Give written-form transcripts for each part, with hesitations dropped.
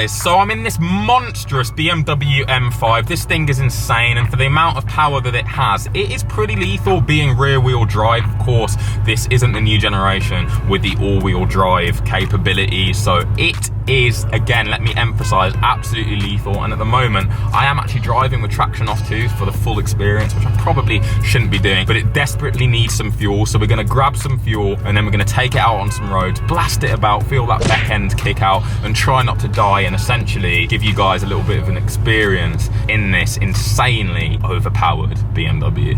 guys, so I'm in this monstrous BMW M5. This thing is insane, and for the amount of power that it has, it is pretty lethal being rear-wheel drive. Of course, this isn't the new generation with the all-wheel drive capability, so it is, again, let me emphasize, absolutely lethal. And at the moment, I am actually driving with traction off too for the full experience, which I probably shouldn't be doing, but it desperately needs some fuel. So we're gonna grab some fuel and then we're gonna take it out on some roads, blast it about, feel that back end kick out, and try not to die, and essentially give you guys a little bit of an experience in this insanely overpowered BMW.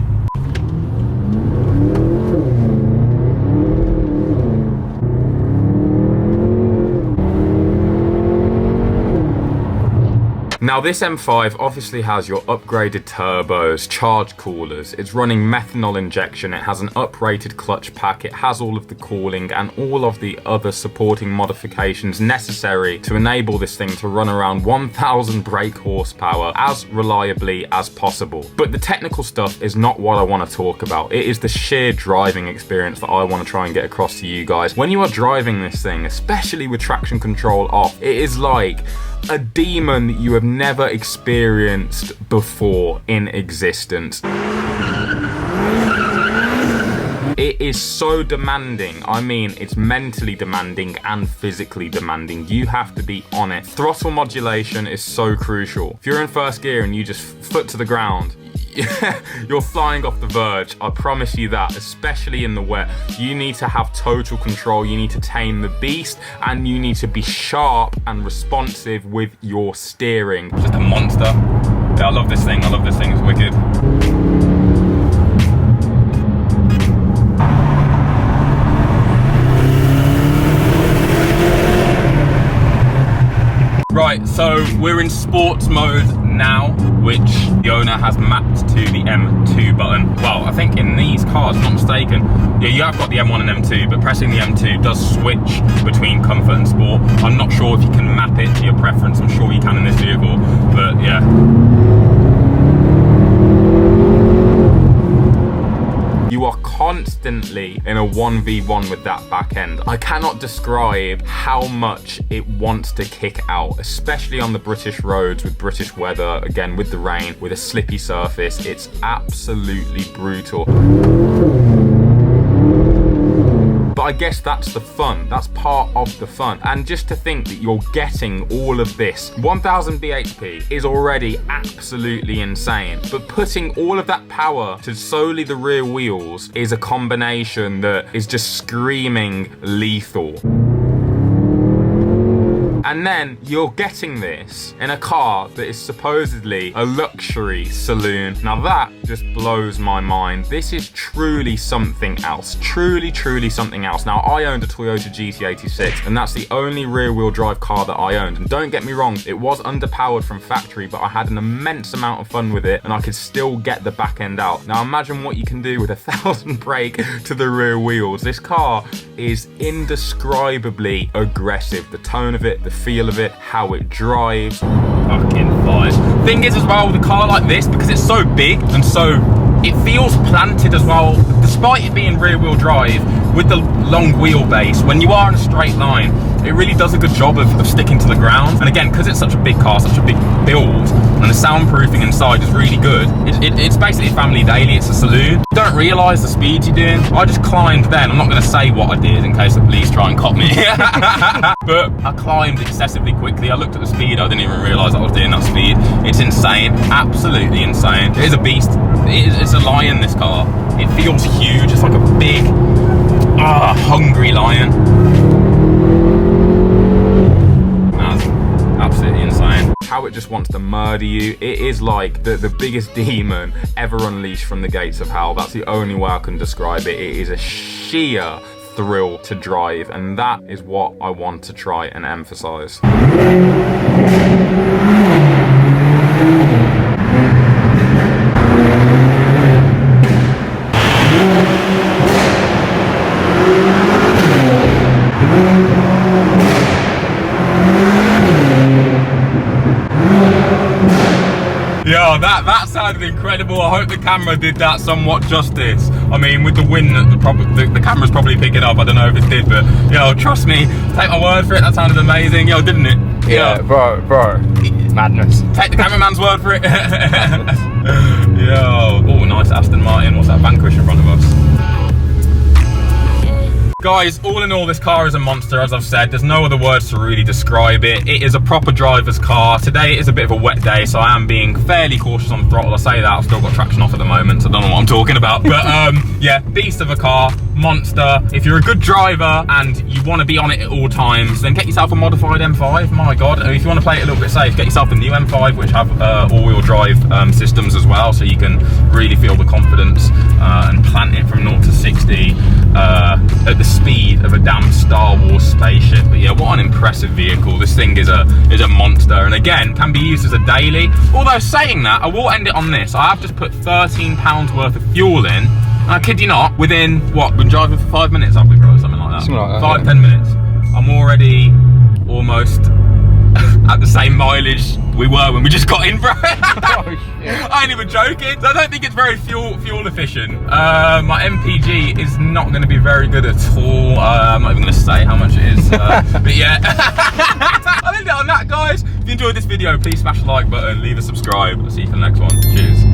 Now this M5 obviously has your upgraded turbos, charge coolers, it's running methanol injection, it has an uprated clutch pack, it has all of the cooling and all of the other supporting modifications necessary to enable this thing to run around 1000 brake horsepower as reliably as possible. But the technical stuff is not what I want to talk about, it is the sheer driving experience that I want to try and get across to you guys. When you are driving this thing, especially with traction control off, it is like a demon that you have never experienced before in existence. It is so demanding. I mean, it's mentally demanding and physically demanding. You have to be on it. Throttle modulation is so crucial. If you're in first gear and you just foot to the ground, you're flying off the verge, I promise you that, especially in the wet. You need to have total control, you need to tame the beast, and you need to be sharp and responsive with your steering. Just a monster. Yeah, I love this thing, it's wicked. Right, so we're in sports mode now, which the owner has mapped to the M2 button. Well, I think in these cars, if I'm not mistaken, yeah, you have got the M1 and M2, but pressing the M2 does switch between comfort and sport. I'm not sure if you can map it to your preference. I'm sure you can in this vehicle, but yeah. You are constantly in a 1v1 with that back end. I cannot describe how much it wants to kick out, especially on the British roads with British weather, again with the rain, with a slippy surface. It's absolutely brutal. But I guess that's the fun. That's part of the fun. And just to think that you're getting all of this, 1000 bhp is already absolutely insane. But putting all of that power to solely the rear wheels is a combination that is just screaming lethal. And then you're getting this in a car that is supposedly a luxury saloon. Now that just blows my mind. This is truly something else. Truly, truly something else. Now I owned a Toyota GT86 and that's the only rear wheel drive car that I owned. And don't get me wrong, it was underpowered from factory, but I had an immense amount of fun with it and I could still get the back end out. Now imagine what you can do with 1000 brake to the rear wheels. This car is indescribably aggressive. The tone of it, the feel of it, how it drives, fucking flies. Thing is as well, with a car like this, because it's so big and so, it feels planted as well, despite it being rear wheel drive, with the long wheelbase, when you are in a straight line, it really does a good job of sticking to the ground. And again, because it's such a big car, such a big build, and the soundproofing inside is really good, it's basically a family daily, it's a saloon. You don't realise the speeds you're doing. I just climbed then, I'm not going to say what I did in case the police try and cop me. But I climbed excessively quickly. I looked at the speed, I didn't even realise I was doing that speed. It's insane, absolutely insane. It is a beast, it's a lion, this car. It feels huge, it's like a big, hungry lion. Absolutely insane. How it just wants to murder you. It is like the biggest demon ever unleashed from the gates of hell. That's the only way I can describe it. It is a sheer thrill to drive, and that is what I want to try and emphasize. Yo, that sounded incredible. I hope the camera did that somewhat justice. I mean, with the wind, the camera's probably picking up. I don't know if it did, but yo, trust me, take my word for it, that sounded amazing. Yo, didn't it? Yeah, bro. Madness. Take the cameraman's word for it. Yo. Oh, nice Aston Martin. What's that Vanquish in front of us? Guys, all in all, this car is a monster, as I've said. There's no other words to really describe it. It is a proper driver's car. Today it is a bit of a wet day, so I am being fairly cautious on the throttle. I say that, I've still got traction off at the moment, so I don't know what I'm talking about. But yeah, beast of a car, monster. If you're a good driver and you want to be on it at all times, then get yourself a modified M5. My God, if you want to play it a little bit safe, get yourself the new M5, which have all-wheel drive systems as well, so you can really feel the confidence and plant it from 0 to 60 at the speed of a damn Star Wars spaceship. But yeah, what an impressive vehicle. This thing is a monster, and again, can be used as a daily. Although saying that, I will end it on this. I have just put £13 worth of fuel in. I kid you not, within, what, been driving for 5 minutes, have we, bro? Something like that. Something like that, 10 minutes. I'm already almost at the same mileage we were when we just got in, bro. Oh, shit. I ain't even joking. I don't think it's very fuel efficient. My MPG is not going to be very good at all. I'm not even going to say how much it is. But yeah. I'll end it on that, guys. If you enjoyed this video, please smash the like button, leave a subscribe. I'll see you for the next one. Cheers.